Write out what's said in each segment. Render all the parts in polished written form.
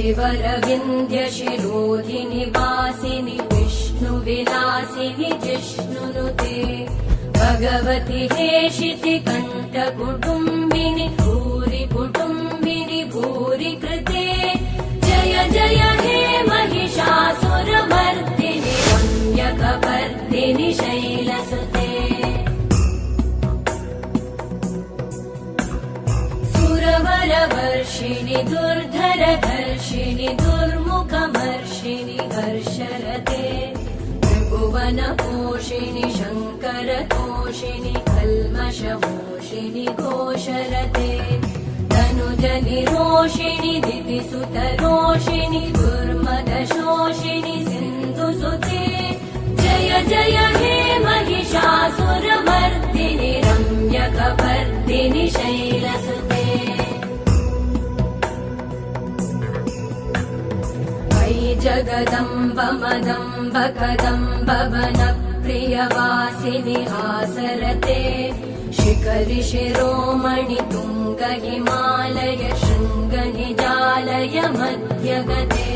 श्रीवरविन्द्यशिरोधिनि वासिनि विष्णुविलासिनि जिष्णुनुते भगवति हेशितिकण्ठकुटुम्बिनि भूरि कुटुम्बिनि भूरि कृते जय जय हे महिषासुरमर्दिनि रम्यकपर्दिनि शैलसुते सुरवरवर्षिणि दुर्धरधर्षिणि दुर्मुखमर्षिणि हर्षरते त्रिभुवनपोषिणि शङ्करतोषिणि कल्मषमोषिणि घोषरते तनुजनिरोषिणि दितिसुतरोषिणि दुर्मदशोषिणि सिन्धुसुते जय जय हे महिषासुरमर्दिनि रम्यकपर्दिनि शैलसुते जगदम्ब मदम्ब कदम्ब वनप्रियवासिनि हासरते शिखरि शिरोमणि तुङ्ग हिमालय शृङ्गनिजालय मध्यगते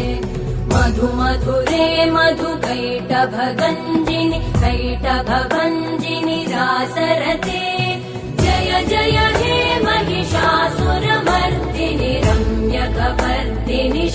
मधुमधुरे मधुकैटभगञ्जिनि कैटभभञ्जिनि रासरते जय जय हे महिषासुरमर्दिनि रम्यकपर्दिनि